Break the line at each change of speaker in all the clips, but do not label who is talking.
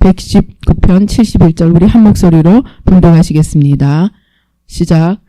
119편 71절 우리 한 목소리로 봉독하시겠습니다. 시작.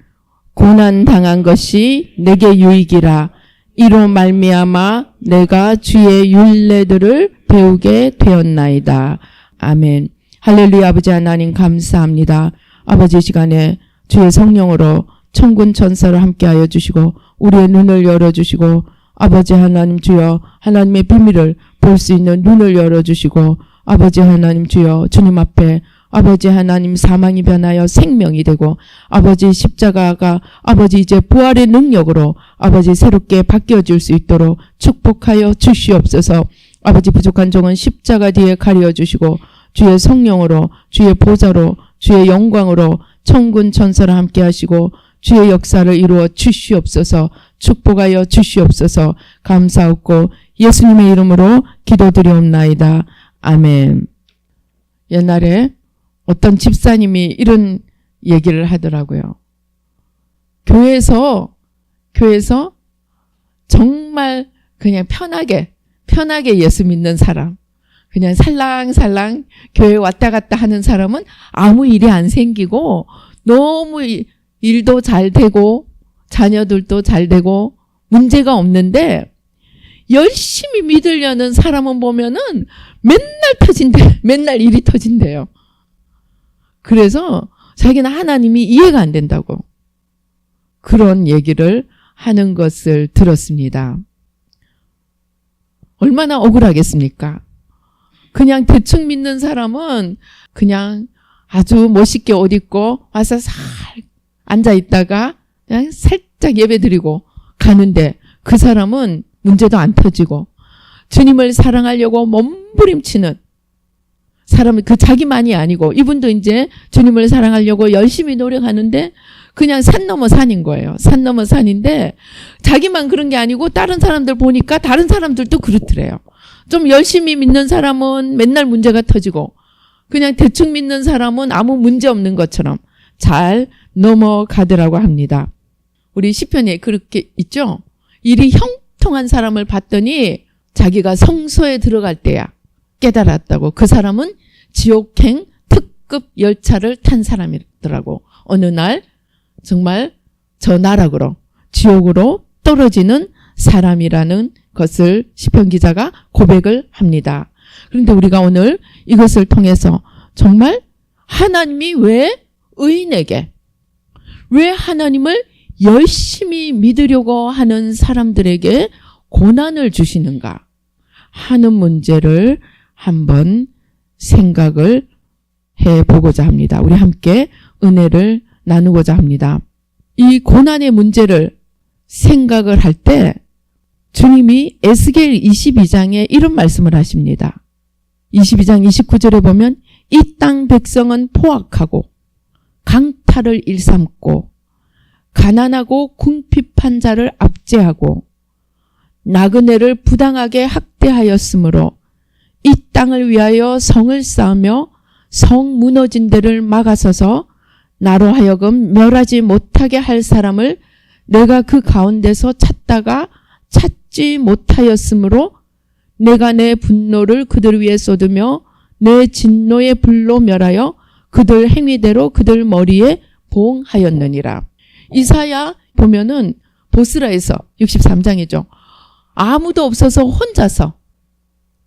고난 당한 것이 내게 유익이라. 이로 말미암아 내가 주의 율례들을 배우게 되었나이다. 아멘. 할렐루야. 아버지 하나님 감사합니다. 아버지 시간에 주의 성령으로 천군 천사를 함께하여 주시고 우리의 눈을 열어주시고 아버지 하나님 주여 하나님의 비밀을 볼 수 있는 눈을 열어주시고 아버지 하나님 주여 주님 앞에 아버지 하나님 사망이 변하여 생명이 되고 아버지 십자가가 아버지 이제 부활의 능력으로 아버지 새롭게 바뀌어질 수 있도록 축복하여 주시옵소서. 아버지 부족한 종은 십자가 뒤에 가려 주시고 주의 성령으로 주의 보좌로 주의 영광으로 천군 천사를 함께 하시고 주의 역사를 이루어 주시옵소서. 축복하여 주시옵소서. 감사하고 예수님의 이름으로 기도드리옵나이다. 아멘. 옛날에 어떤 집사님이 이런 얘기를 하더라고요. 교회에서 정말 그냥 편하게 예수 믿는 사람, 그냥 살랑살랑 교회 왔다 갔다 하는 사람은 아무 일이 안 생기고 너무 일도 잘 되고 자녀들도 잘 되고 문제가 없는데 열심히 믿으려는 사람은 보면은 맨날 일이 터진대요. 그래서 자기는 하나님이 이해가 안 된다고 그런 얘기를 하는 것을 들었습니다. 얼마나 억울하겠습니까? 그냥 대충 믿는 사람은 그냥 아주 멋있게 옷 입고 와서 살 앉아 있다가 그냥 살짝 예배드리고 가는데 그 사람은 문제도 안 터지고 주님을 사랑하려고 몸부림치는 사람은 그 자기만이 아니고 이분도 이제 주님을 사랑하려고 열심히 노력하는데 그냥 산 넘어 산인 거예요. 산 넘어 산인데 자기만 그런 게 아니고 다른 사람들 보니까 다른 사람들도 그렇더래요. 좀 열심히 믿는 사람은 맨날 문제가 터지고 그냥 대충 믿는 사람은 아무 문제 없는 것처럼 잘 넘어가더라고 합니다. 우리 시편에 그렇게 있죠. 일이 형통한 사람을 봤더니 자기가 성소에 들어갈 때야 깨달았다고. 그 사람은 지옥행 특급 열차를 탄 사람이더라고. 어느 날 정말 저 나락으로 지옥으로 떨어지는 사람이라는 것을 시편 기자가 고백을 합니다. 그런데 우리가 오늘 이것을 통해서 정말 하나님이 왜 의인에게 왜 하나님을 열심히 믿으려고 하는 사람들에게 고난을 주시는가 하는 문제를 한번 생각을 해보고자 합니다. 우리 함께 은혜를 나누고자 합니다. 이 고난의 문제를 생각을 할 때 주님이 에스겔 22장에 이런 말씀을 하십니다. 22장 29절에 보면 이 땅 백성은 포악하고 강탈을 일삼고 가난하고 궁핍한 자를 압제하고 나그네를 부당하게 학대하였으므로 이 땅을 위하여 성을 쌓으며 성 무너진 데를 막아서서 나로 하여금 멸하지 못하게 할 사람을 내가 그 가운데서 찾다가 찾지 못하였으므로 내가 내 분노를 그들 위에 쏟으며 내 진노의 불로 멸하여 그들 행위대로 그들 머리에 봉하였느니라. 이사야 보면은 보스라에서 63장이죠. 아무도 없어서 혼자서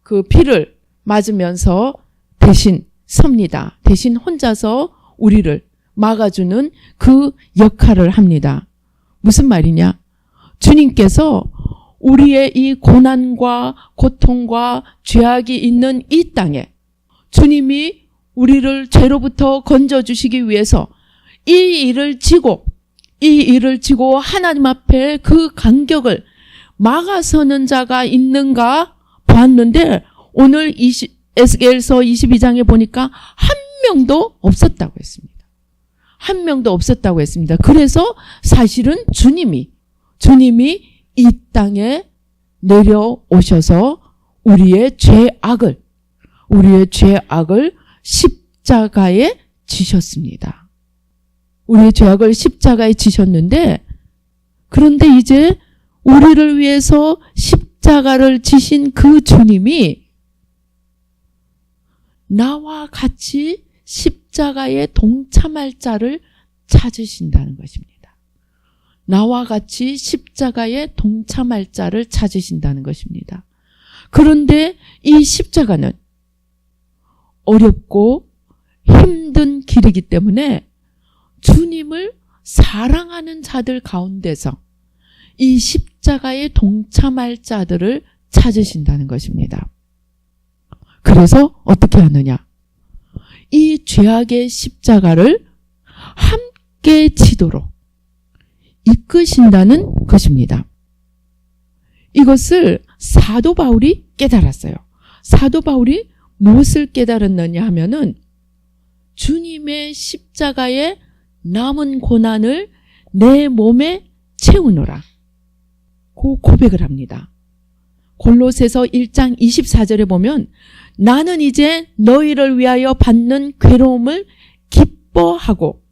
그 피를 맞으면서 대신 섭니다. 대신 혼자서 우리를 막아주는 그 역할을 합니다. 무슨 말이냐? 주님께서 우리의 이 고난과 고통과 죄악이 있는 이 땅에 주님이 우리를 죄로부터 건져주시기 위해서 이 일을 지고 하나님 앞에 그 간격을 막아서는 자가 있는가 봤는데 오늘 에스겔서 22장에 보니까 한 명도 없었다고 했습니다. 한 명도 없었다고 했습니다. 그래서 사실은 주님이 이 땅에 내려오셔서 우리의 죄악을 십자가에 지셨습니다. 우리의 죄악을 십자가에 지셨는데 그런데 이제 우리를 위해서 십자가를 지신 그 주님이 나와 같이 십자가에 동참할 자를 찾으신다는 것입니다. 나와 같이 십자가에 동참할 자를 찾으신다는 것입니다. 그런데 이 십자가는 어렵고 힘든 길이기 때문에 주님을 사랑하는 자들 가운데서 이 십자가에 동참할 자들을 찾으신다는 것입니다. 그래서 어떻게 하느냐? 이 죄악의 십자가를 함께 지도록 이끄신다는 것입니다. 이것을 사도 바울이 깨달았어요. 사도 바울이 무엇을 깨달았느냐 하면은 주님의 십자가의 남은 고난을 내 몸에 채우노라. 그 고백을 합니다. 골로새서 1장 24절에 보면 나는 이제 너희를 위하여 받는 괴로움을 기뻐하고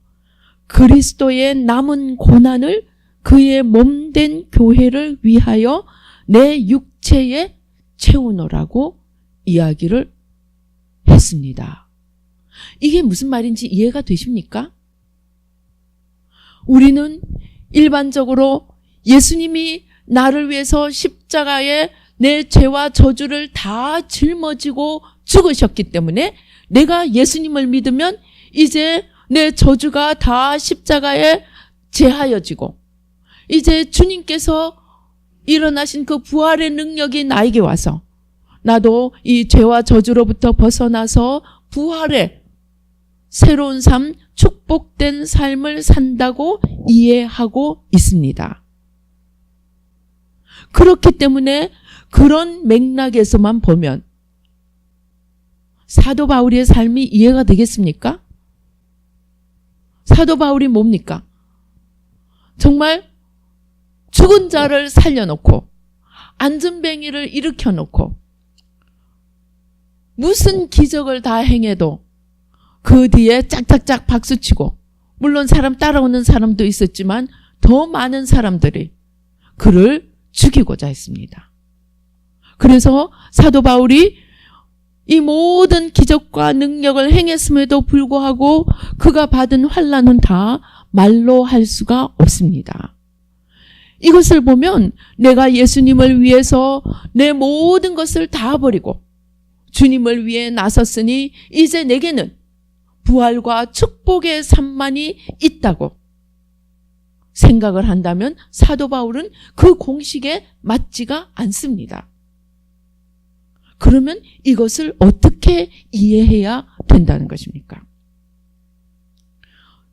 그리스도의 남은 고난을 그의 몸된 교회를 위하여 내 육체에 채우노라고 이야기를 했습니다. 이게 무슨 말인지 이해가 되십니까? 우리는 일반적으로 예수님이 나를 위해서 십자가에 내 죄와 저주를 다 짊어지고 죽으셨기 때문에 내가 예수님을 믿으면 이제 내 저주가 다 십자가에 제하여지고 이제 주님께서 일어나신 그 부활의 능력이 나에게 와서 나도 이 죄와 저주로부터 벗어나서 부활의 새로운 삶, 축복된 삶을 산다고 이해하고 있습니다. 그렇기 때문에 그런 맥락에서만 보면 사도 바울의 삶이 이해가 되겠습니까? 사도 바울이 뭡니까? 정말 죽은 자를 살려놓고 안전뱅이를 일으켜놓고 무슨 기적을 다 행해도 그 뒤에 짝짝짝 박수치고 물론 사람 따라오는 사람도 있었지만 더 많은 사람들이 그를 죽이고자 했습니다. 그래서 사도 바울이 이 모든 기적과 능력을 행했음에도 불구하고 그가 받은 환난은 다 말로 할 수가 없습니다. 이것을 보면 내가 예수님을 위해서 내 모든 것을 다 버리고 주님을 위해 나섰으니 이제 내게는 부활과 축복의 삶만이 있다고 생각을 한다면 사도 바울은 그 공식에 맞지가 않습니다. 그러면 이것을 어떻게 이해해야 된다는 것입니까?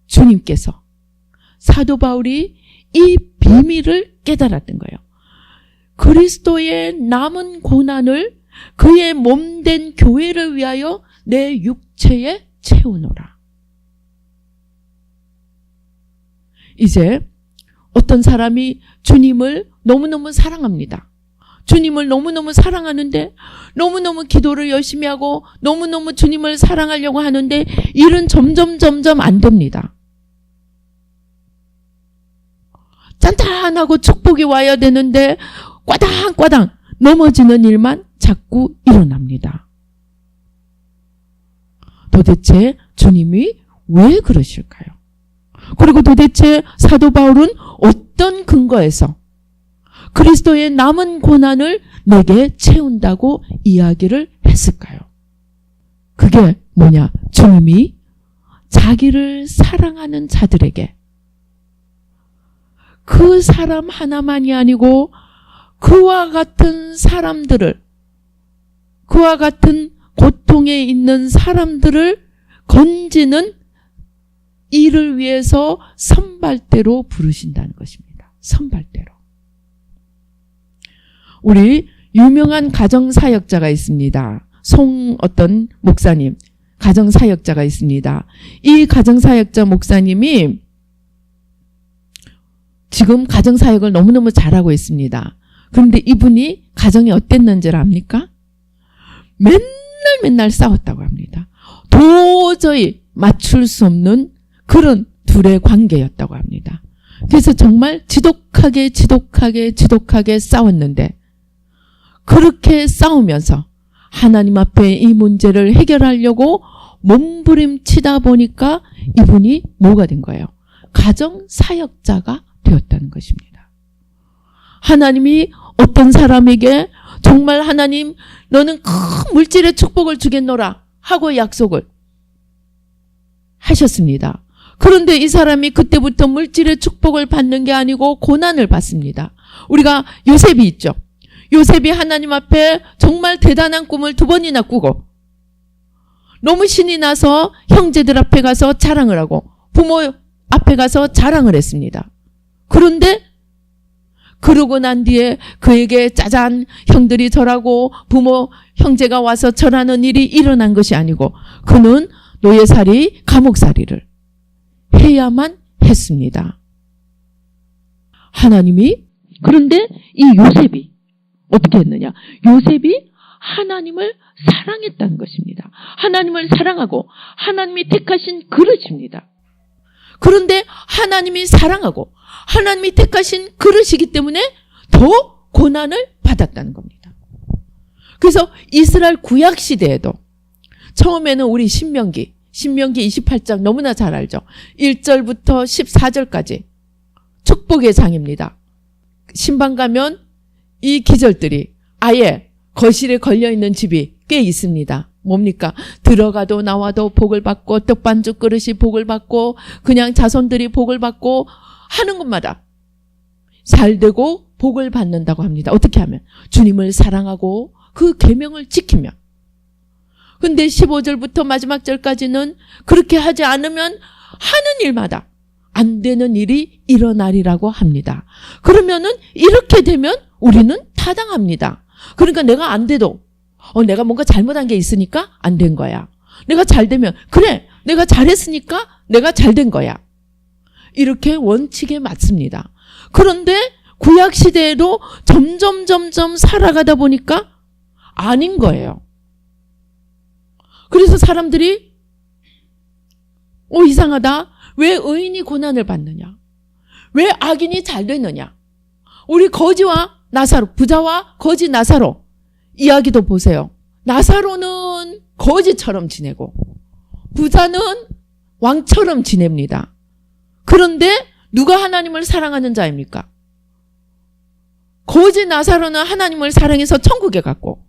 주님께서 사도 바울이 이 비밀을 깨달았던 거예요. 그리스도의 남은 고난을 그의 몸된 교회를 위하여 내 육체에 채우노라. 이제 어떤 사람이 주님을 너무너무 사랑합니다. 주님을 너무너무 사랑하는데 너무너무 기도를 열심히 하고 너무너무 주님을 사랑하려고 하는데 일은 점점 안 됩니다. 짠짠하고 축복이 와야 되는데 꽈당꽈당 넘어지는 일만 자꾸 일어납니다. 도대체 주님이 왜 그러실까요? 그리고 도대체 사도 바울은 어떤 근거에서 그리스도의 남은 고난을 내게 채운다고 이야기를 했을까요? 그게 뭐냐? 주님이 자기를 사랑하는 자들에게 그 사람 하나만이 아니고 그와 같은 사람들을, 그와 같은 고통에 있는 사람들을 건지는 일을 위해서 선발대로 부르신다는 것입니다. 선발대로. 우리 유명한 가정사역자가 있습니다. 어떤 목사님, 가정사역자가 있습니다. 이 가정사역자 목사님이 지금 가정사역을 너무너무 잘하고 있습니다. 그런데 이분이 가정이 어땠는지를 압니까? 맨날 싸웠다고 합니다. 도저히 맞출 수 없는 그런 둘의 관계였다고 합니다. 그래서 정말 지독하게 싸웠는데 그렇게 싸우면서 하나님 앞에 이 문제를 해결하려고 몸부림치다 보니까 이분이 뭐가 된 거예요? 가정사역자가 되었다는 것입니다. 하나님이 어떤 사람에게 정말 하나님 너는 큰 물질의 축복을 주겠노라 하고 약속을 하셨습니다. 그런데 이 사람이 그때부터 물질의 축복을 받는 게 아니고 고난을 받습니다. 우리가 요셉이 있죠. 요셉이 하나님 앞에 정말 대단한 꿈을 2번이나 꾸고 너무 신이 나서 형제들 앞에 가서 자랑을 하고 부모 앞에 가서 자랑을 했습니다. 그런데 그러고 난 뒤에 그에게 짜잔 형들이 절하고 부모 형제가 와서 절하는 일이 일어난 것이 아니고 그는 노예살이 감옥살이를 해야만 했습니다. 하나님이 그런데 이 요셉이 어떻게 했느냐? 요셉이 하나님을 사랑했다는 것입니다. 하나님을 사랑하고 하나님이 택하신 그릇입니다. 그런데 하나님이 사랑하고 하나님이 택하신 그릇이기 때문에 더 고난을 받았다는 겁니다. 그래서 이스라엘 구약시대에도 처음에는 우리 신명기 28장 너무나 잘 알죠. 1절부터 14절까지 축복의 장입니다. 신방 가면 이 기절들이 아예 거실에 걸려있는 집이 꽤 있습니다. 뭡니까? 들어가도 나와도 복을 받고 떡반죽 그릇이 복을 받고 그냥 자손들이 복을 받고 하는 것마다 잘되고 복을 받는다고 합니다. 어떻게 하면? 주님을 사랑하고 그 계명을 지키며. 근데 15절부터 마지막 절까지는 그렇게 하지 않으면 하는 일마다 안 되는 일이 일어나리라고 합니다. 그러면은 이렇게 되면 우리는 타당합니다. 그러니까 내가 안 돼도 내가 뭔가 잘못한 게 있으니까 안 된 거야. 내가 잘 되면 그래 내가 잘했으니까 내가 잘 된 거야. 이렇게 원칙에 맞습니다. 그런데 구약시대에도 점점 살아가다 보니까 아닌 거예요. 그래서 사람들이 이상하다. 왜 의인이 고난을 받느냐? 왜 악인이 잘 되느냐? 우리 거지와 나사로, 부자와 거지 나사로 이야기도 보세요. 나사로는 거지처럼 지내고 부자는 왕처럼 지냅니다. 그런데 누가 하나님을 사랑하는 자입니까? 거지 나사로는 하나님을 사랑해서 천국에 갔고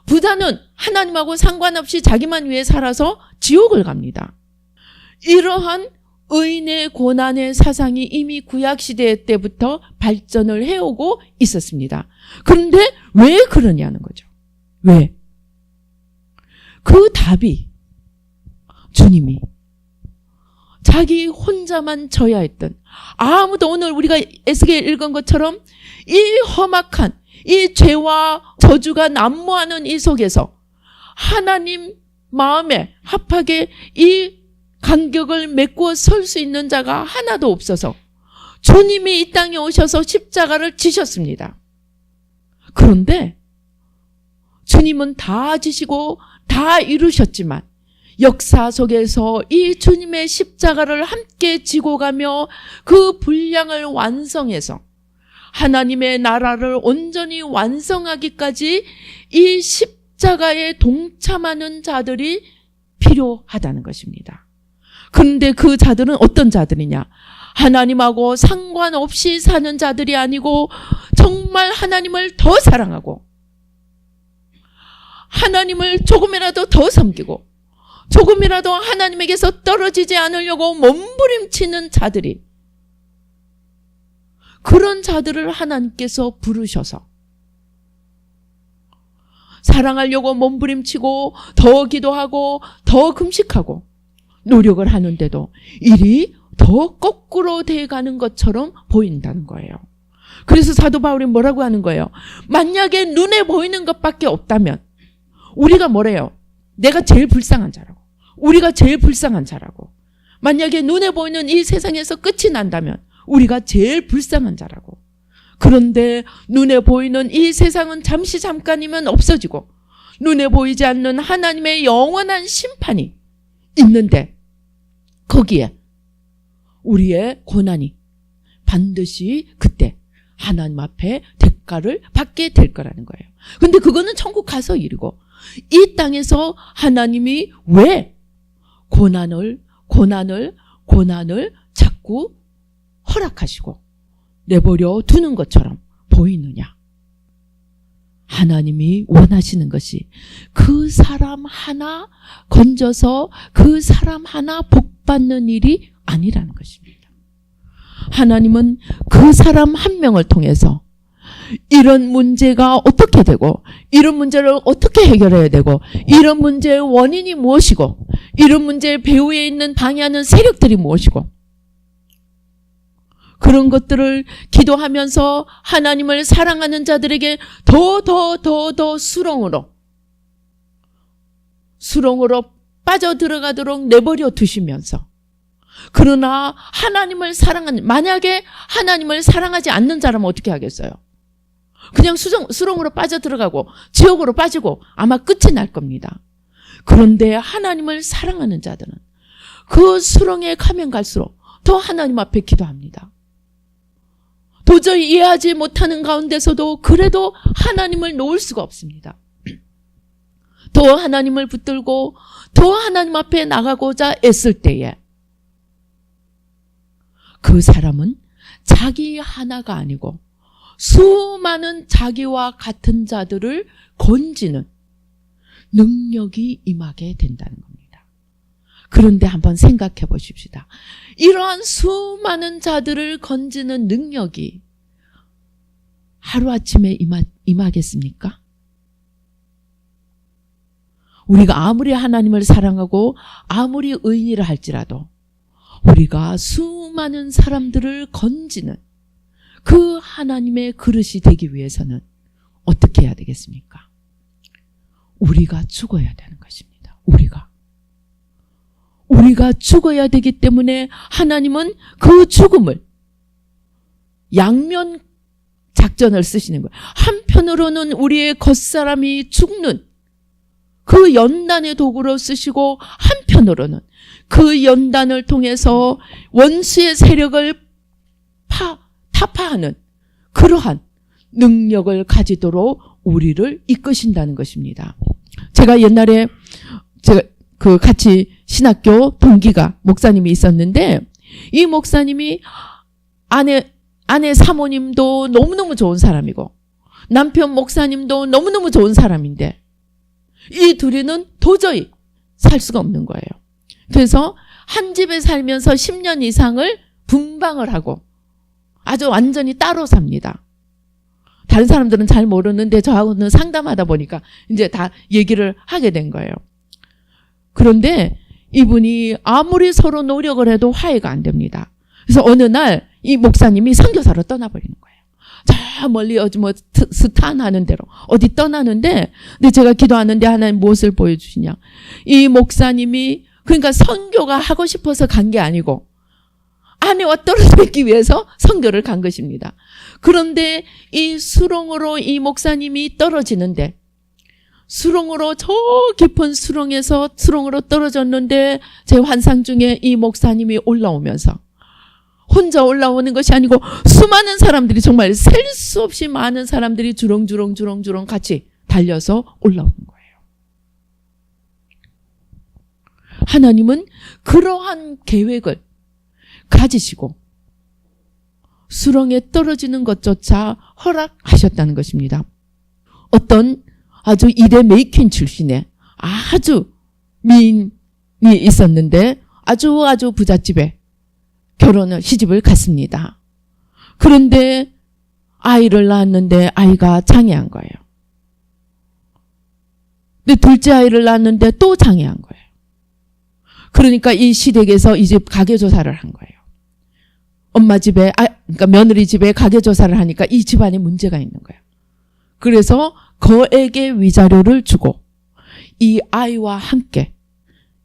부자는 하나님하고 상관없이 자기만 위해 살아서 지옥을 갑니다. 이러한 의인의 고난의 사상이 이미 구약시대 때부터 발전을 해오고 있었습니다. 그런데 왜 그러냐는 거죠. 왜? 그 답이 주님이 자기 혼자만 져야 했던 아무도 오늘 우리가 에스겔 읽은 것처럼 이 험악한 이 죄와 저주가 난무하는 이 속에서 하나님 마음에 합하게 이 간격을 메꾸어 설 수 있는 자가 하나도 없어서 주님이 이 땅에 오셔서 십자가를 지셨습니다. 그런데 주님은 다 지시고 다 이루셨지만 역사 속에서 이 주님의 십자가를 함께 지고 가며 그 분량을 완성해서 하나님의 나라를 온전히 완성하기까지 이 십자가에 동참하는 자들이 필요하다는 것입니다. 그런데 그 자들은 어떤 자들이냐? 하나님하고 상관없이 사는 자들이 아니고 정말 하나님을 더 사랑하고 하나님을 조금이라도 더 섬기고 조금이라도 하나님에게서 떨어지지 않으려고 몸부림치는 자들이 그런 자들을 하나님께서 부르셔서 사랑하려고 몸부림치고 더 기도하고 더 금식하고 노력을 하는데도 일이 더 거꾸로 돼가는 것처럼 보인다는 거예요. 그래서 사도 바울이 뭐라고 하는 거예요? 만약에 눈에 보이는 것밖에 없다면 우리가 뭐래요? 내가 제일 불쌍한 자라고. 우리가 제일 불쌍한 자라고. 만약에 눈에 보이는 이 세상에서 끝이 난다면 우리가 제일 불쌍한 자라고. 그런데 눈에 보이는 이 세상은 잠시 잠깐이면 없어지고 눈에 보이지 않는 하나님의 영원한 심판이 있는데 거기에 우리의 고난이 반드시 그때 하나님 앞에 대가를 받게 될 거라는 거예요. 근데 그거는 천국 가서 일이고 이 땅에서 하나님이 왜 고난을 자꾸 허락하시고 내버려 두는 것처럼 보이느냐? 하나님이 원하시는 것이 그 사람 하나 건져서 그 사람 하나 복받는 일이 아니라는 것입니다. 하나님은 그 사람 한 명을 통해서 이런 문제가 어떻게 되고, 이런 문제를 어떻게 해결해야 되고, 이런 문제의 원인이 무엇이고, 이런 문제의 배후에 있는 방해하는 세력들이 무엇이고, 그런 것들을 기도하면서 하나님을 사랑하는 자들에게 더 수렁으로 빠져들어가도록 내버려 두시면서, 그러나 만약에 하나님을 사랑하지 않는 자라면 어떻게 하겠어요? 그냥 수렁으로 빠져들어가고 지옥으로 빠지고 아마 끝이 날 겁니다. 그런데 하나님을 사랑하는 자들은 그 수렁에 가면 갈수록 더 하나님 앞에 기도합니다. 도저히 이해하지 못하는 가운데서도 그래도 하나님을 놓을 수가 없습니다. 더 하나님을 붙들고 더 하나님 앞에 나가고자 애쓸 때에 그 사람은 자기 하나가 아니고 수많은 자기와 같은 자들을 건지는 능력이 임하게 된다는 겁니다. 그런데 한번 생각해 보십시다. 이러한 수많은 자들을 건지는 능력이 하루아침에 임하겠습니까? 우리가 아무리 하나님을 사랑하고 아무리 의인이라 할지라도 우리가 수많은 사람들을 건지는 그 하나님의 그릇이 되기 위해서는 어떻게 해야 되겠습니까? 우리가 죽어야 되는 것입니다. 우리가 죽어야 되기 때문에 하나님은 그 죽음을 양면 작전을 쓰시는 거예요. 한편으로는 우리의 겉사람이 죽는 그 연단의 도구로 쓰시고, 한편으로는 그 연단을 통해서 원수의 세력을 타파하는 그러한 능력을 가지도록 우리를 이끄신다는 것입니다. 제가 옛날에 같이 신학교 동기가 목사님이 있었는데, 이 목사님이 아내 사모님도 너무너무 좋은 사람이고 남편 목사님도 너무너무 좋은 사람인데 이 둘이는 도저히 살 수가 없는 거예요. 그래서 한 집에 살면서 10년 이상을 분방을 하고 아주 완전히 따로 삽니다. 다른 사람들은 잘 모르는데 저하고는 상담하다 보니까 이제 다 얘기를 하게 된 거예요. 그런데 이분이 아무리 서로 노력을 해도 화해가 안 됩니다. 그래서 어느 날 이 목사님이 선교사로 떠나버리는 거예요. 저 멀리 스탄 하는 데로 어디 떠나는데, 근데 제가 기도하는데 하나님 무엇을 보여주시냐, 이 목사님이 그러니까 선교가 하고 싶어서 간 게 아니고 아내와 떨어지기 위해서 선교를 간 것입니다. 그런데 이 수렁으로 이 목사님이 떨어지는데, 수렁으로 저 깊은 수렁으로 떨어졌는데 제 환상 중에 이 목사님이 올라오면서 혼자 올라오는 것이 아니고 수많은 사람들이, 정말 셀 수 없이 많은 사람들이 주렁주렁 같이 달려서 올라오는 거예요. 하나님은 그러한 계획을 가지시고 수렁에 떨어지는 것조차 허락하셨다는 것입니다. 어떤 아주 일의 메이킹 출신의 아주 미인이 있었는데 아주 부잣집에 시집을 갔습니다. 그런데 아이를 낳았는데 아이가 장애한 거예요. 근데 둘째 아이를 낳았는데 또 장애한 거예요. 그러니까 이 시댁에서 이 집 가계조사를 한 거예요. 엄마 집에, 그러니까 며느리 집에 가계조사를 하니까 이 집안에 문제가 있는 거예요. 그래서 거액의 위자료를 주고 이 아이와 함께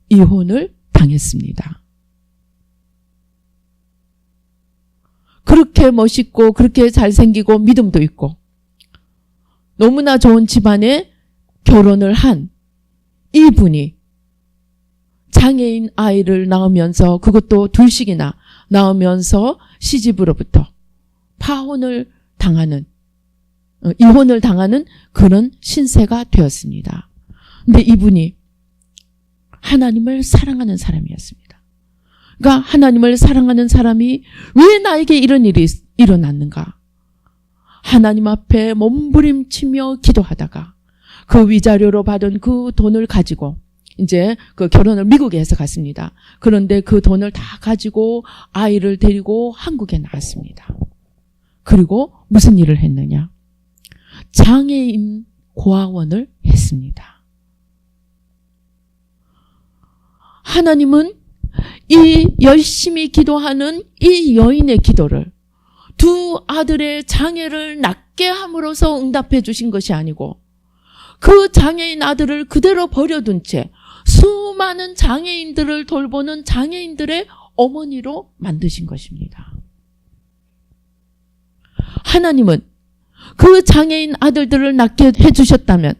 이혼을 당했습니다. 그렇게 멋있고 그렇게 잘생기고 믿음도 있고 너무나 좋은 집안에 결혼을 한 이분이 장애인 아이를 낳으면서, 그것도 둘씩이나 낳으면서 시집으로부터 이혼을 당하는 그런 신세가 되었습니다. 근데 이분이 하나님을 사랑하는 사람이었습니다. 그러니까 하나님을 사랑하는 사람이 왜 나에게 이런 일이 일어났는가? 하나님 앞에 몸부림치며 기도하다가 그 위자료로 받은 그 돈을 가지고 이제 그 결혼을 미국에 해서 갔습니다. 그런데 그 돈을 다 가지고 아이를 데리고 한국에 나왔습니다. 그리고 무슨 일을 했느냐? 장애인 고아원을 했습니다. 하나님은 이 열심히 기도하는 이 여인의 기도를 두 아들의 장애를 낫게 함으로써 응답해 주신 것이 아니고 그 장애인 아들을 그대로 버려둔 채 수많은 장애인들을 돌보는 장애인들의 어머니로 만드신 것입니다. 하나님은 그 장애인 아들들을 낳게 해주셨다면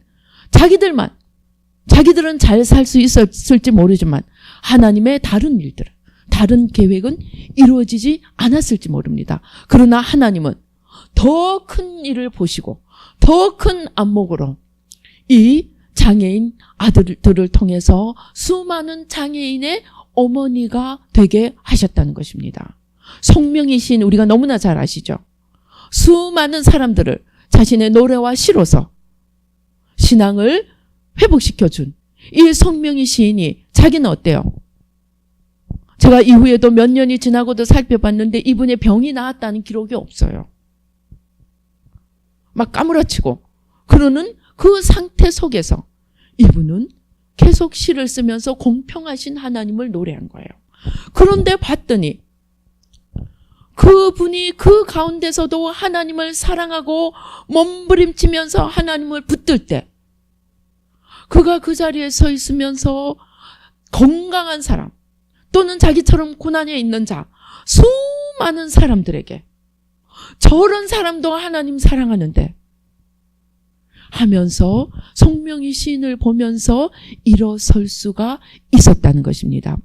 자기들은 잘 살 수 있었을지 모르지만 하나님의 다른 일들, 다른 계획은 이루어지지 않았을지 모릅니다. 그러나 하나님은 더 큰 일을 보시고 더 큰 안목으로 이 장애인 아들들을 통해서 수많은 장애인의 어머니가 되게 하셨다는 것입니다. 성명이신 우리가 너무나 잘 아시죠? 수많은 사람들을 자신의 노래와 시로서 신앙을 회복시켜준 이 성명이 시인이 자기는 어때요? 제가 이후에도 몇 년이 지나고도 살펴봤는데 이분의 병이 나았다는 기록이 없어요. 막 까무러치고 그러는 그 상태 속에서 이분은 계속 시를 쓰면서 공평하신 하나님을 노래한 거예요. 그런데 봤더니 그분이 그 가운데서도 하나님을 사랑하고 몸부림치면서 하나님을 붙들 때 그가 그 자리에 서 있으면서 건강한 사람 또는 자기처럼 고난에 있는 자 수많은 사람들에게 저런 사람도 하나님 사랑하는데 하면서 성명이 시인을 보면서 일어설 수가 있었다는 것입니다.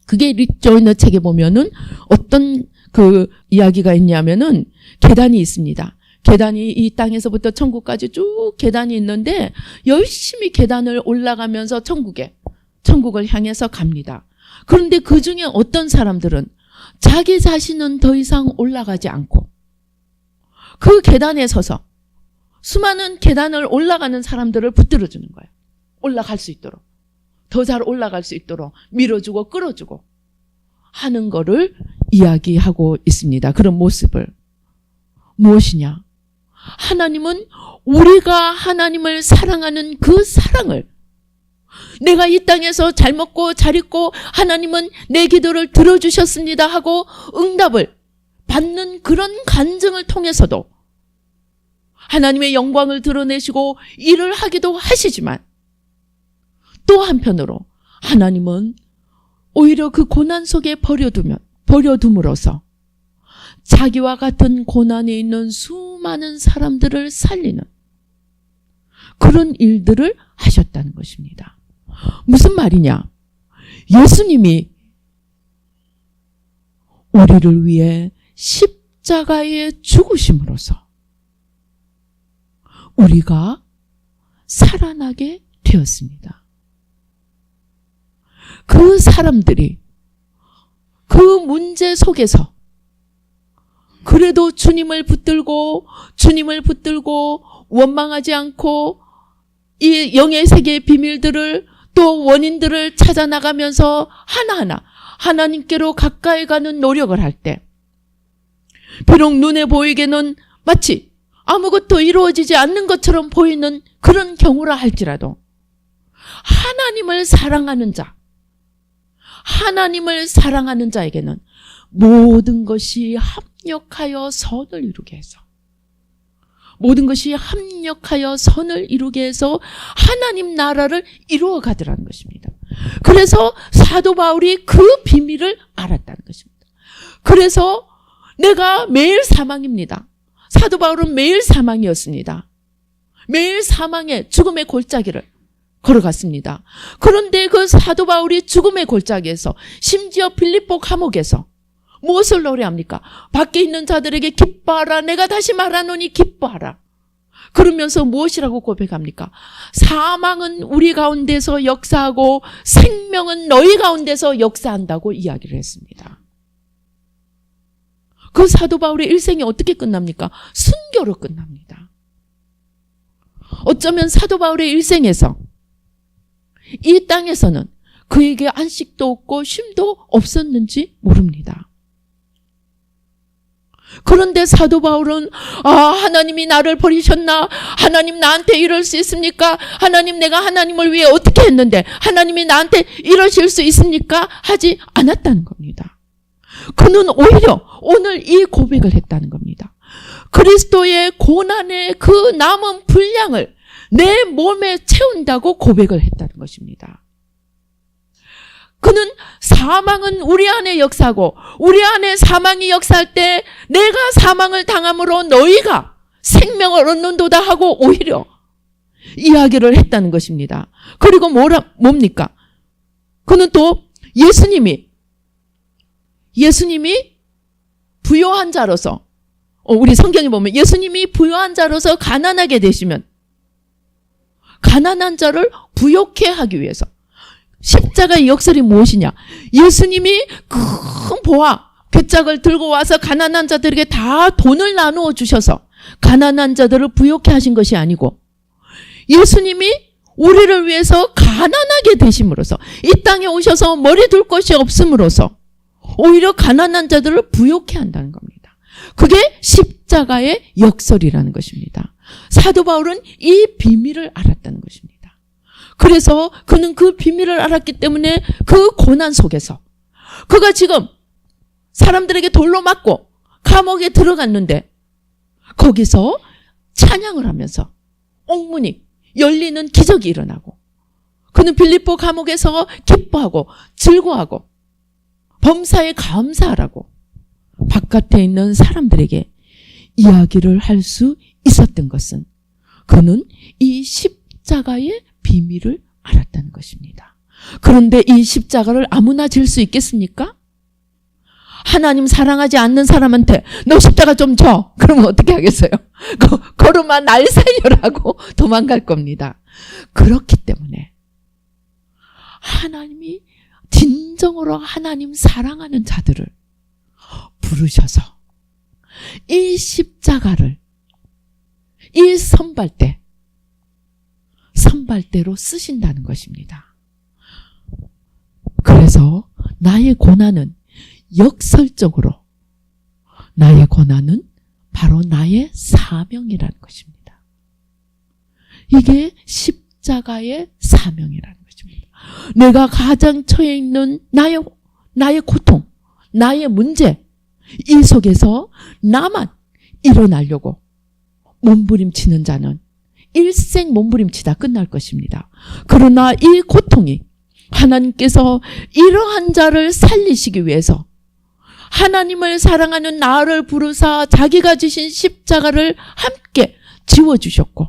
그게 릭 조이너 책에 보면은 어떤 그 이야기가 있냐면은 계단이 있습니다. 계단이 이 땅에서부터 천국까지 쭉 계단이 있는데 열심히 계단을 올라가면서 천국을 향해서 갑니다. 그런데 그 중에 어떤 사람들은 자기 자신은 더 이상 올라가지 않고 그 계단에 서서 수많은 계단을 올라가는 사람들을 붙들어주는 거예요. 올라갈 수 있도록. 더 잘 올라갈 수 있도록 밀어주고 끌어주고 하는 거를 이야기하고 있습니다. 그런 모습을. 무엇이냐? 하나님은 우리가 하나님을 사랑하는 그 사랑을 내가 이 땅에서 잘 먹고 잘 입고 하나님은 내 기도를 들어주셨습니다 하고 응답을 받는 그런 간증을 통해서도 하나님의 영광을 드러내시고 일을 하기도 하시지만 또 한편으로 하나님은 오히려 그 고난 속에 버려둠으로써 자기와 같은 고난에 있는 수많은 사람들을 살리는 그런 일들을 하셨다는 것입니다. 무슨 말이냐? 예수님이 우리를 위해 십자가에 죽으심으로써 우리가 살아나게 되었습니다. 그 사람들이 그 문제 속에서 그래도 주님을 붙들고 원망하지 않고 이 영의 세계의 비밀들을 또 원인들을 찾아나가면서 하나하나 하나님께로 가까이 가는 노력을 할 때 비록 눈에 보이게는 마치 아무것도 이루어지지 않는 것처럼 보이는 그런 경우라 할지라도 하나님을 사랑하는 자에게는 모든 것이 합력하여 선을 이루게 해서 하나님 나라를 이루어 가더라는 것입니다. 그래서 사도 바울이 그 비밀을 알았다는 것입니다. 그래서 내가 매일 사망입니다. 사도 바울은 매일 사망이었습니다. 매일 사망의 죽음의 골짜기를 걸어갔습니다. 그런데 그 사도 바울이 죽음의 골짜기에서 심지어 빌립보 감옥에서 무엇을 노래합니까? 밖에 있는 자들에게 기뻐하라. 내가 다시 말하노니 기뻐하라. 그러면서 무엇이라고 고백합니까? 사망은 우리 가운데서 역사하고 생명은 너희 가운데서 역사한다고 이야기를 했습니다. 그 사도 바울의 일생이 어떻게 끝납니까? 순교로 끝납니다. 어쩌면 사도 바울의 일생에서 이 땅에서는 그에게 안식도 없고 쉼도 없었는지 모릅니다. 그런데 사도 바울은 하나님이 나를 버리셨나? 하나님 나한테 이럴 수 있습니까? 하나님 내가 하나님을 위해 어떻게 했는데 하나님이 나한테 이러실 수 있습니까? 하지 않았다는 겁니다. 그는 오히려 오늘 이 고백을 했다는 겁니다. 그리스도의 고난의 그 남은 분량을 내 몸에 채운다고 고백을 했다는 것입니다. 그는 사망은 우리 안에 역사하고 우리 안에 사망이 역사할 때 내가 사망을 당함으로 너희가 생명을 얻는도다 하고 오히려 이야기를 했다는 것입니다. 그리고 뭡니까? 그는 또 예수님이 부요한 자로서 우리 성경에 보면 예수님이 부요한 자로서 가난하게 되시면 가난한 자를 부욕해 하기 위해서 십자가의 역설이 무엇이냐? 예수님이 큰 보화, 괴짝을 들고 와서 가난한 자들에게 다 돈을 나누어 주셔서 가난한 자들을 부욕해 하신 것이 아니고 예수님이 우리를 위해서 가난하게 되심으로써 이 땅에 오셔서 머리 둘 것이 없음으로써 오히려 가난한 자들을 부욕해 한다는 겁니다. 그게 십자가의 역설이라는 것입니다. 사도 바울은 이 비밀을 알았다는 것입니다. 그래서 그는 그 비밀을 알았기 때문에 그 고난 속에서 그가 지금 사람들에게 돌로 맞고 감옥에 들어갔는데 거기서 찬양을 하면서 옥문이 열리는 기적이 일어나고 그는 빌립보 감옥에서 기뻐하고 즐거워하고 범사에 감사하라고 바깥에 있는 사람들에게 이야기를 할 수 있었던 것은 그는 이 십자가의 비밀을 알았다는 것입니다. 그런데 이 십자가를 아무나 질 수 있겠습니까? 하나님 사랑하지 않는 사람한테 너 십자가 좀 져. 그러면 어떻게 하겠어요? 걸음아 날 살려라고 도망갈 겁니다. 그렇기 때문에 하나님이 진정으로 하나님 사랑하는 자들을 부르셔서 이 십자가를 이 선발대로 쓰신다는 것입니다. 그래서 나의 고난은 역설적으로 나의 고난은 바로 나의 사명이라는 것입니다. 이게 십자가의 사명이라는 것입니다. 내가 가장 처해 있는 나의 고통, 나의 문제 이 속에서 나만 일어나려고 몸부림치는 자는 일생 몸부림치다 끝날 것입니다. 그러나 이 고통이 하나님께서 이러한 자를 살리시기 위해서 하나님을 사랑하는 나를 부르사 자기가 지신 십자가를 함께 지워주셨고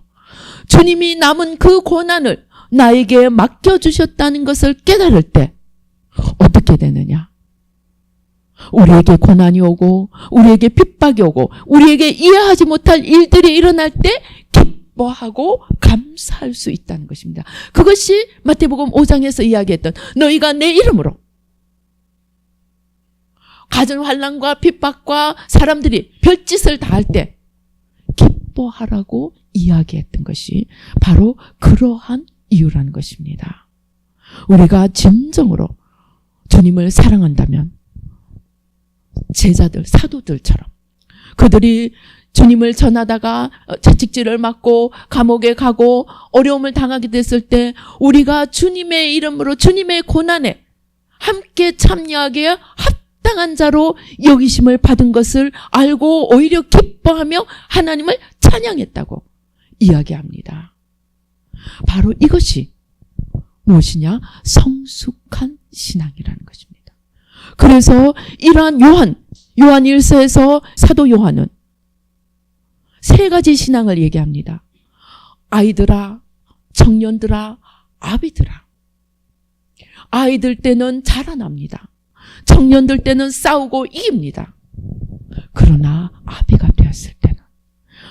주님이 남은 그 고난을 나에게 맡겨주셨다는 것을 깨달을 때 어떻게 되느냐? 우리에게 고난이 오고 우리에게 핍박이 오고 우리에게 이해하지 못할 일들이 일어날 때 기뻐하고 감사할 수 있다는 것입니다. 그것이 마태복음 5장에서 이야기했던 너희가 내 이름으로 가진 환난과 핍박과 사람들이 별짓을 다 할 때 기뻐하라고 이야기했던 것이 바로 그러한 이유라는 것입니다. 우리가 진정으로 주님을 사랑한다면 제자들, 사도들처럼 그들이 주님을 전하다가 채찍질을 맞고 감옥에 가고 어려움을 당하게 됐을 때 우리가 주님의 이름으로 주님의 고난에 함께 참여하기에 합당한 자로 여기심을 받은 것을 알고 오히려 기뻐하며 하나님을 찬양했다고 이야기합니다. 바로 이것이 무엇이냐? 성숙한 신앙이라는 것입니다. 그래서 이러한 요한 1서에서 사도 요한은 세 가지 신앙을 얘기합니다. 아이들아, 청년들아, 아비들아. 아이들 때는 자라납니다. 청년들 때는 싸우고 이깁니다. 그러나 아비가 되었을 때는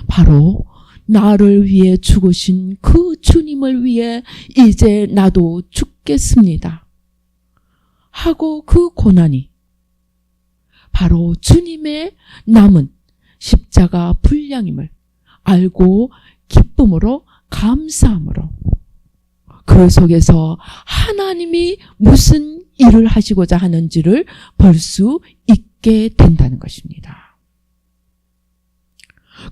바로 나를 위해 죽으신 그 주님을 위해 이제 나도 죽겠습니다 하고 그 고난이 바로 주님의 남은 십자가 분량임을 알고 기쁨으로 감사함으로 그 속에서 하나님이 무슨 일을 하시고자 하는지를 볼 수 있게 된다는 것입니다.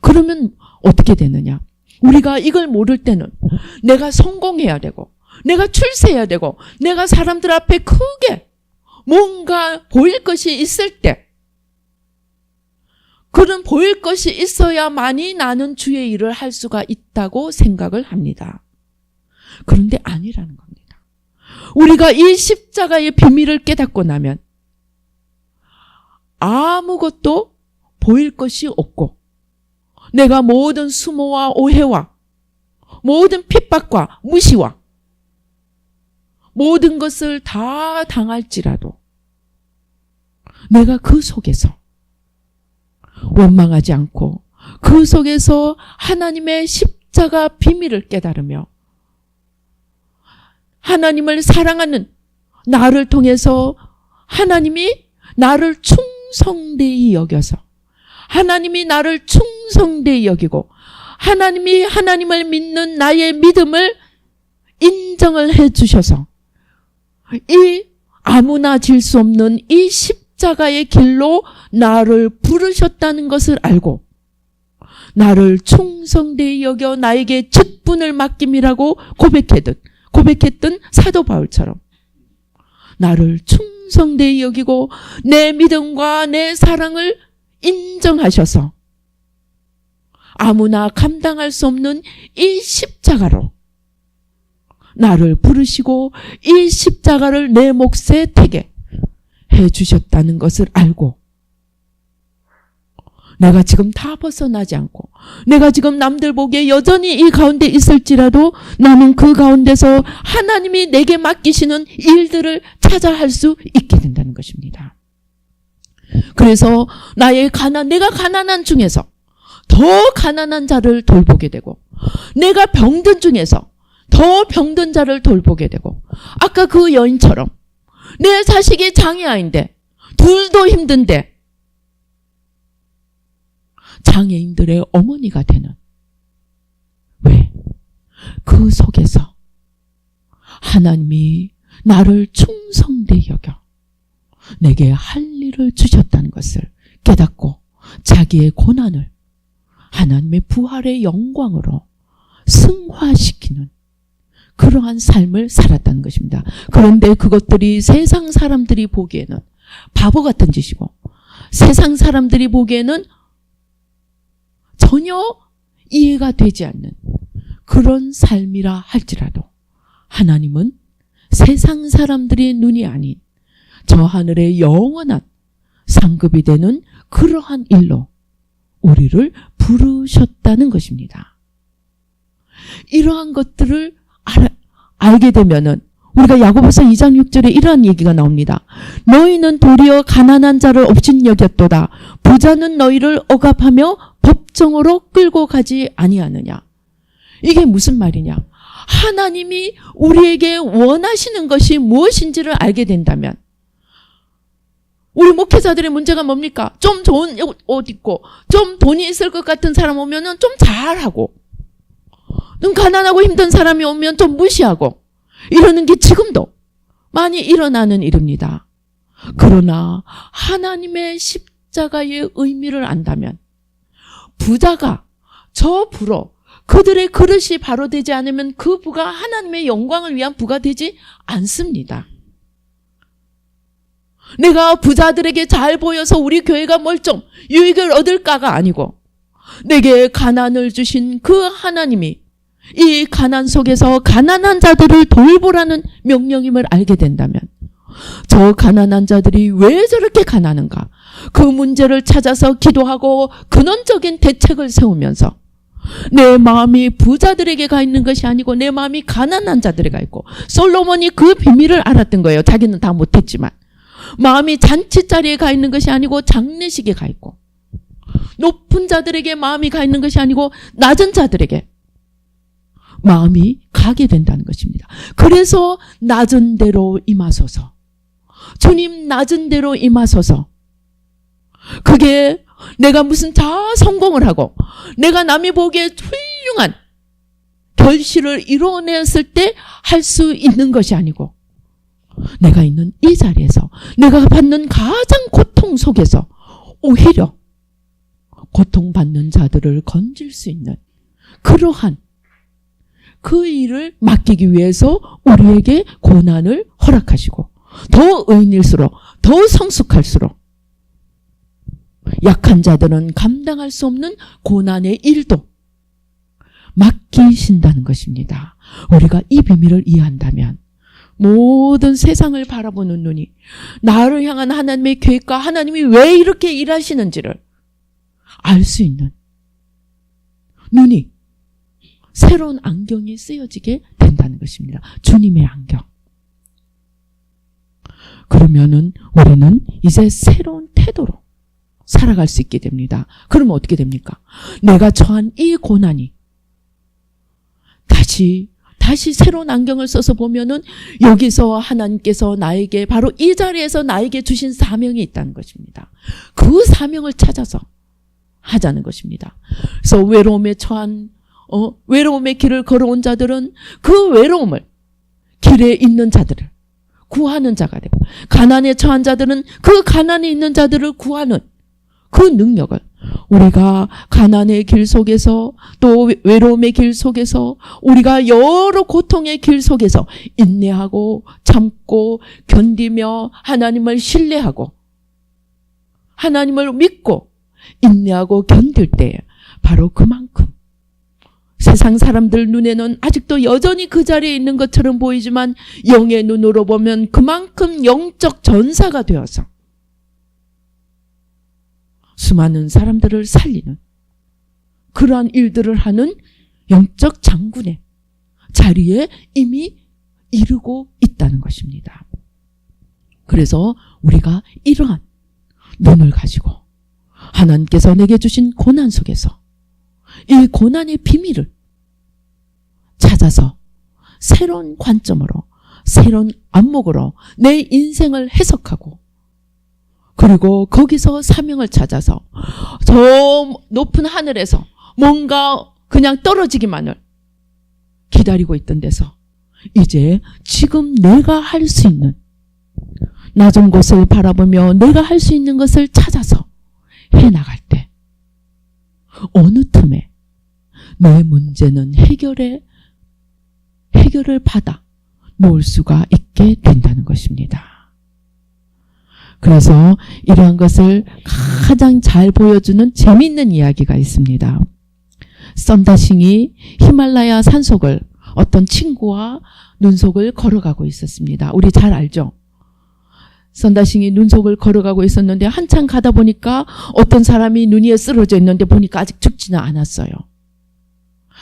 그러면 어떻게 되느냐? 우리가 이걸 모를 때는 내가 성공해야 되고 내가 출세해야 되고 내가 사람들 앞에 크게 뭔가 보일 것이 있을 때 그런 보일 것이 있어야만이 나는 주의 일을 할 수가 있다고 생각을 합니다. 그런데 아니라는 겁니다. 우리가 이 십자가의 비밀을 깨닫고 나면 아무것도 보일 것이 없고 내가 모든 수모와 오해와 모든 핍박과 무시와 모든 것을 다 당할지라도 내가 그 속에서 원망하지 않고 그 속에서 하나님의 십자가 비밀을 깨달으며 하나님을 사랑하는 나를 통해서 하나님이 나를 충성되이 여겨서 하나님이 나를 충성되이 여기고 하나님이 하나님을 믿는 나의 믿음을 인정을 해 주셔서 이 아무나 질 수 없는 이 십자가의 길로 나를 부르셨다는 것을 알고 나를 충성되이 여겨 나에게 직분을 맡김이라고 고백했던 사도 바울처럼 나를 충성되이 여기고 내 믿음과 내 사랑을 인정하셔서 아무나 감당할 수 없는 이 십자가로 나를 부르시고 이 십자가를 내 몫에 태게 해주셨다는 것을 알고 내가 지금 다 벗어나지 않고 내가 지금 남들 보기에 여전히 이 가운데 있을지라도 나는 그 가운데서 하나님이 내게 맡기시는 일들을 찾아 할 수 있게 된다는 것입니다. 그래서 내가 가난한 중에서 더 가난한 자를 돌보게 되고 내가 병든 중에서 더 병든 자를 돌보게 되고 아까 그 여인처럼 내 자식이 장애아인데 둘도 힘든데 장애인들의 어머니가 되는 왜? 그 속에서 하나님이 나를 충성되이 여겨 내게 할 일을 주셨다는 것을 깨닫고 자기의 고난을 하나님의 부활의 영광으로 승화시키는 그러한 삶을 살았다는 것입니다. 그런데 그것들이 세상 사람들이 보기에는 바보 같은 짓이고 세상 사람들이 보기에는 전혀 이해가 되지 않는 그런 삶이라 할지라도 하나님은 세상 사람들의 눈이 아닌 저 하늘의 영원한 상급이 되는 그러한 일로 우리를 부르셨다는 것입니다. 이러한 것들을 알게 되면은 우리가 야고보서 2장 6절에 이러한 얘기가 나옵니다. 너희는 도리어 가난한 자를 업신여겼도다. 부자는 너희를 억압하며 법정으로 끌고 가지 아니하느냐. 이게 무슨 말이냐. 하나님이 우리에게 원하시는 것이 무엇인지를 알게 된다면 우리 목회자들의 문제가 뭡니까? 좀 좋은 옷 입고 좀 돈이 있을 것 같은 사람 오면은 좀 잘하고 좀 가난하고 힘든 사람이 오면 좀 무시하고 이러는 게 지금도 많이 일어나는 일입니다. 그러나 하나님의 십자가의 의미를 안다면 부자가 저 부로 그들의 그릇이 바로 되지 않으면 그 부가 하나님의 영광을 위한 부가 되지 않습니다. 내가 부자들에게 잘 보여서 우리 교회가 뭘 좀 유익을 얻을까가 아니고 내게 가난을 주신 그 하나님이 이 가난 속에서 가난한 자들을 돌보라는 명령임을 알게 된다면 저 가난한 자들이 왜 저렇게 가난한가? 그 문제를 찾아서 기도하고 근원적인 대책을 세우면서 내 마음이 부자들에게 가 있는 것이 아니고 내 마음이 가난한 자들에게 가 있고 솔로몬이 그 비밀을 알았던 거예요. 자기는 다 못했지만 마음이 잔치자리에 가 있는 것이 아니고 장례식에 가 있고 높은 자들에게 마음이 가 있는 것이 아니고 낮은 자들에게 마음이 가게 된다는 것입니다. 그래서 낮은 대로 임하소서. 주님 낮은 대로 임하소서. 그게 내가 무슨 성공을 하고 내가 남이 보기에 훌륭한 결실을 이뤄냈을 때 할 수 있는 것이 아니고 내가 있는 이 자리에서 내가 받는 가장 고통 속에서 오히려 고통받는 자들을 건질 수 있는 그러한 그 일을 맡기기 위해서 우리에게 고난을 허락하시고 더 의인일수록 더 성숙할수록 약한 자들은 감당할 수 없는 고난의 일도 맡기신다는 것입니다. 우리가 이 비밀을 이해한다면 모든 세상을 바라보는 눈이 나를 향한 하나님의 계획과 하나님이 왜 이렇게 일하시는지를 알 수 있는 눈이 새로운 안경이 쓰여지게 된다는 것입니다. 주님의 안경. 그러면은 우리는 이제 새로운 태도로 살아갈 수 있게 됩니다. 그러면 어떻게 됩니까? 내가 처한 이 고난이 다시 새로운 안경을 써서 보면은 여기서 하나님께서 나에게 바로 이 자리에서 나에게 주신 사명이 있다는 것입니다. 그 사명을 찾아서 하자는 것입니다. 그래서 외로움에 처한 외로움의 길을 걸어온 자들은 그 외로움을 길에 있는 자들을 구하는 자가 되고 가난에 처한 자들은 그 가난에 있는 자들을 구하는 그 능력을 우리가 가난의 길 속에서 또 외로움의 길 속에서 우리가 여러 고통의 길 속에서 인내하고 참고 견디며 하나님을 신뢰하고 하나님을 믿고 인내하고 견딜 때 바로 그만큼 세상 사람들 눈에는 아직도 여전히 그 자리에 있는 것처럼 보이지만 영의 눈으로 보면 그만큼 영적 전사가 되어서 수많은 사람들을 살리는 그러한 일들을 하는 영적 장군의 자리에 이미 이르고 있다는 것입니다. 그래서 우리가 이러한 눈을 가지고 하나님께서 내게 주신 고난 속에서 이 고난의 비밀을 찾아서 새로운 관점으로 새로운 안목으로 내 인생을 해석하고 그리고 거기서 사명을 찾아서 저 높은 하늘에서 뭔가 그냥 떨어지기만을 기다리고 있던 데서 이제 지금 내가 할 수 있는 낮은 곳을 바라보며 내가 할 수 있는 것을 찾아서 해나갈 때 어느 틈에 내 문제는 해결을 받아 놓을 수가 있게 된다는 것입니다. 그래서 이러한 것을 가장 잘 보여주는 재미있는 이야기가 있습니다. 썬다싱이 히말라야 산속을 어떤 친구와 눈속을 걸어가고 있었습니다. 우리 잘 알죠? 썬다싱이 눈속을 걸어가고 있었는데 한참 가다 보니까 어떤 사람이 눈 위에 쓰러져 있는데 보니까 아직 죽지는 않았어요.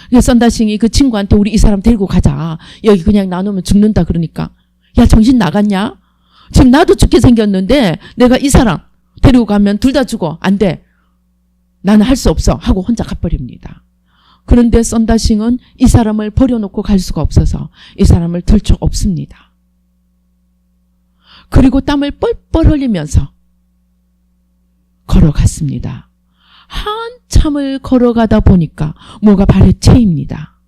그래서 썬다싱이 그 친구한테 우리 이 사람 데리고 가자. 여기 그냥 놔놓으면 죽는다 그러니까 야 정신 나갔냐? 지금 나도 죽게 생겼는데 내가 이 사람 데리고 가면 둘 다 죽어. 안 돼. 나는 할 수 없어. 하고 혼자 가버립니다. 그런데 썬다싱은 이 사람을 버려놓고 갈 수가 없어서 이 사람을 들 수 없습니다. 그리고 땀을 뻘뻘 흘리면서 걸어갔습니다. 한참을 걸어가다 보니까 뭐가 발에 채입니다.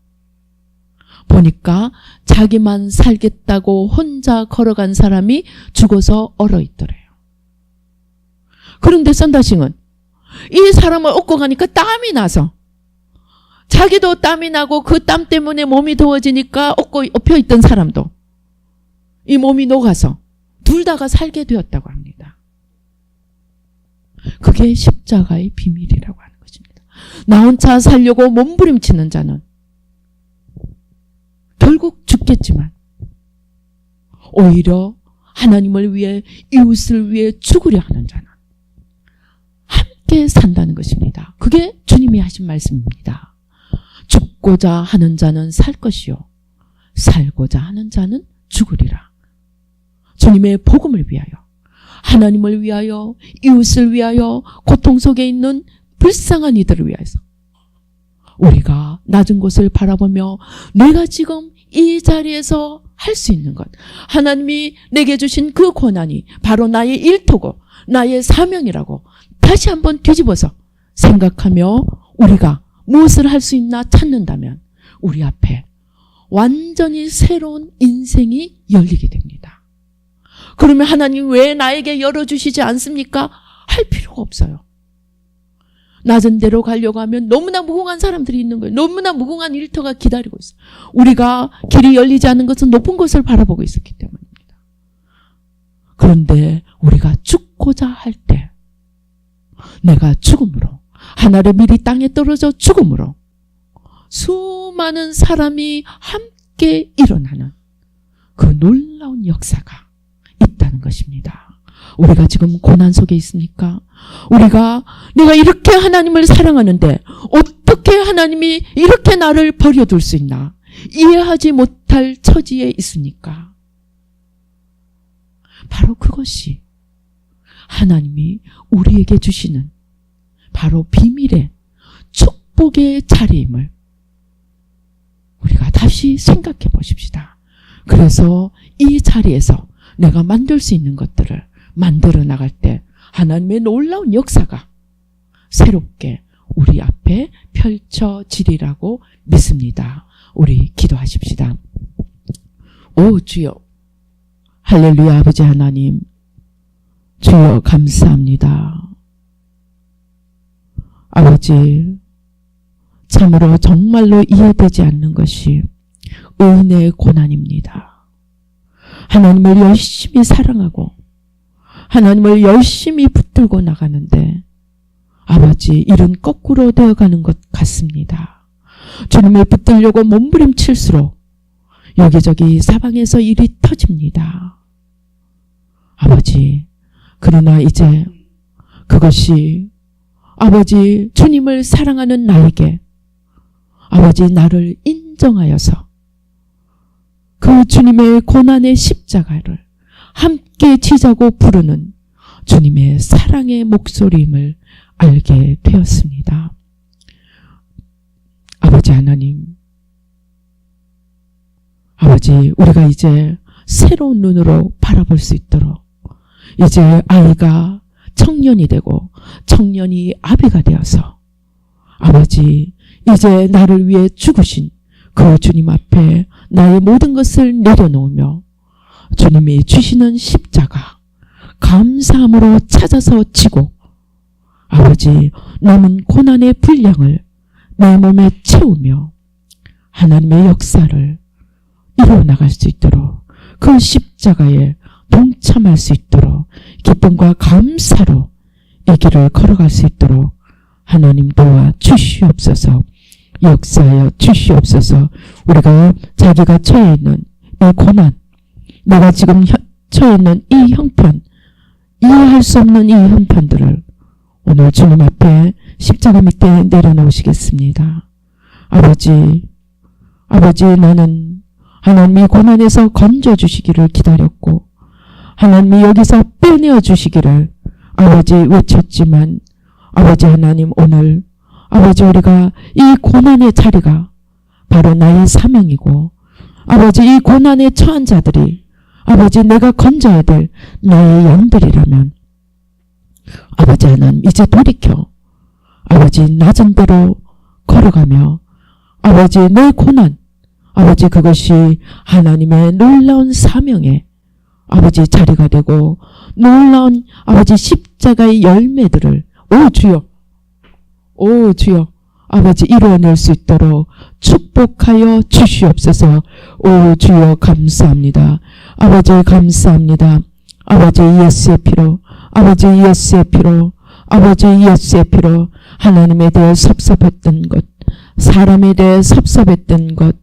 보니까 자기만 살겠다고 혼자 걸어간 사람이 죽어서 얼어있더래요. 그런데 썬다싱은 이 사람을 업고 가니까 땀이 나서 자기도 땀이 나고 그 땀 때문에 몸이 더워지니까 엎혀있던 사람도 이 몸이 녹아서 둘 다가 살게 되었다고 합니다. 그게 십자가의 비밀이라고 하는 것입니다. 나 혼자 살려고 몸부림치는 자는 결국 죽겠지만 오히려 하나님을 위해 이웃을 위해 죽으려 하는 자는 함께 산다는 것입니다. 그게 주님이 하신 말씀입니다. 죽고자 하는 자는 살 것이요 살고자 하는 자는 죽으리라. 주님의 복음을 위하여 하나님을 위하여 이웃을 위하여 고통 속에 있는 불쌍한 이들을 위해서 우리가 낮은 곳을 바라보며 내가 지금 이 자리에서 할 수 있는 것, 하나님이 내게 주신 그 고난이 바로 나의 일터고 나의 사명이라고 다시 한번 뒤집어서 생각하며 우리가 무엇을 할 수 있나 찾는다면 우리 앞에 완전히 새로운 인생이 열리게 됩니다. 그러면 하나님 왜 나에게 열어주시지 않습니까? 할 필요가 없어요. 낮은 데로 가려고 하면 너무나 무궁한 사람들이 있는 거예요. 너무나 무궁한 일터가 기다리고 있어요. 우리가 길이 열리지 않는 것은 높은 곳을 바라보고 있었기 때문입니다. 그런데 우리가 죽고자 할 때 내가 죽음으로, 하늘의 밀이 땅에 떨어져 죽음으로 수많은 사람이 함께 일어나는 그 놀라운 역사가 있다는 것입니다. 우리가 지금 고난 속에 있습니까? 내가 이렇게 하나님을 사랑하는데 어떻게 하나님이 이렇게 나를 버려둘 수 있나? 이해하지 못할 처지에 있습니까? 바로 그것이 하나님이 우리에게 주시는 바로 비밀의 축복의 자리임을 우리가 다시 생각해 보십시다. 그래서 이 자리에서 내가 만들 수 있는 것들을 만들어 나갈 때 하나님의 놀라운 역사가 새롭게 우리 앞에 펼쳐지리라고 믿습니다. 우리 기도하십시다. 오 주여, 할렐루야. 아버지 하나님, 주여 감사합니다. 아버지, 참으로 정말로 이해되지 않는 것이 의인의 고난입니다. 하나님을 열심히 사랑하고 하나님을 열심히 붙들고 나가는데 아버지, 일은 거꾸로 되어가는 것 같습니다. 주님을 붙들려고 몸부림칠수록 여기저기 사방에서 일이 터집니다. 아버지, 그러나 이제 그것이 아버지 주님을 사랑하는 나에게 아버지 나를 인정하여서 그 주님의 고난의 십자가를 함께 지자고 부르는 주님의 사랑의 목소리임을 알게 되었습니다. 아버지 하나님, 아버지 우리가 이제 새로운 눈으로 바라볼 수 있도록 이제 아이가 청년이 되고 청년이 아비가 되어서 아버지 이제 나를 위해 죽으신 그 주님 앞에 나의 모든 것을 내려놓으며 주님이 주시는 십자가 감사함으로 찾아서 지고 아버지 남은 고난의 분량을 내 몸에 채우며 하나님의 역사를 이루어나갈 수 있도록 그 십자가에 동참할 수 있도록 기쁨과 감사로 이 길을 걸어갈 수 있도록 하나님 도와 주시옵소서. 역사하여 주시옵소서. 우리가 자기가 처해 있는 이 고난, 내가 지금 처해 있는 이 형편, 이해할 수 없는 이 형편들을 오늘 주님 앞에 십자가 밑에 내려놓으시겠습니다. 아버지 나는 하나님이 고난에서 건져주시기를 기다렸고 하나님이 여기서 빼내어 주시기를 아버지 외쳤지만 아버지 하나님, 오늘 아버지 우리가 이 고난의 자리가 바로 나의 사명이고 아버지 이 고난에 처한 자들이 아버지 내가 건져야 될 나의 양들이라면 아버지 하나님 이제 돌이켜 아버지 낮은 데로 걸어가며 아버지 내 고난, 아버지 그것이 하나님의 놀라운 사명에 아버지 자리가 되고 놀라운 아버지 십자가의 열매들을 오 주여 아버지 이루어낼 수 있도록 축복하여 주시옵소서. 오 주여 감사합니다. 아버지 감사합니다. 아버지 예수의 피로, 아버지 예수의 피로, 아버지 예수의 피로 하나님에 대해 섭섭했던 것, 사람에 대해 섭섭했던 것,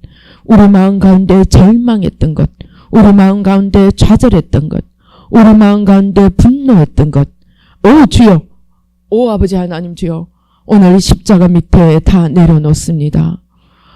우리 마음 가운데 절망했던 것, 우리 마음 가운데 좌절했던 것, 우리 마음 가운데 분노했던 것, 오 주여, 오 아버지 하나님 주여, 오늘 십자가 밑에 다 내려놓습니다.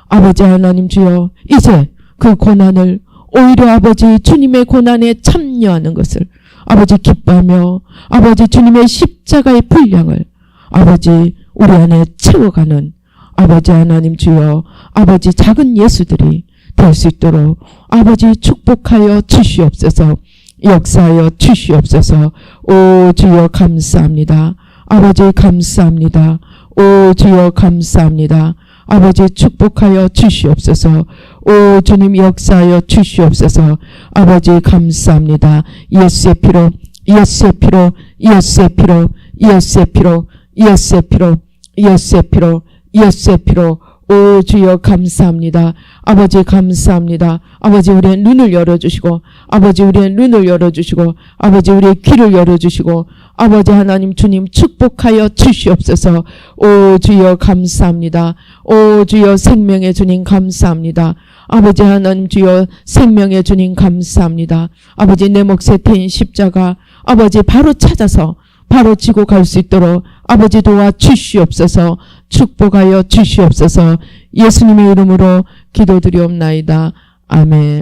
아버지 하나님 주여, 이제 그 고난을 오히려 아버지 주님의 고난에 참여하는 것을 아버지 기뻐하며 아버지 주님의 십자가의 분량을 아버지 우리 안에 채워가는 아버지 하나님 주여, 아버지 작은 예수들이 될 수 있도록 아버지 축복하여 주시옵소서. 역사하여 주시옵소서. 오 주여 감사합니다. 아버지 감사합니다. 오 주여 감사합니다. 아버지 축복하여 주시옵소서. 오 주님 역사하여 주시옵소서. 아버지 감사합니다. 예수의 피로, 예수의 피로, 예수의 피로, 예수의 피로, 예수의 피로, 예수의 피로, 예수의 피로. 오 주여 감사합니다. 아버지 감사합니다. 아버지 우리의 눈을 열어주시고, 아버지 우리의 눈을 열어주시고, 아버지 우리의 귀를 열어주시고, 아버지 하나님 주님 축복하여 주시옵소서. 오 주여 감사합니다. 오 주여 생명의 주님 감사합니다. 아버지 하나님 주여 생명의 주님 감사합니다. 아버지 내 몫에 태인 십자가 아버지 바로 찾아서 바로 지고 갈 수 있도록 아버지 도와 주시옵소서. 축복하여 주시옵소서. 예수님의 이름으로 기도드리옵나이다. 아멘.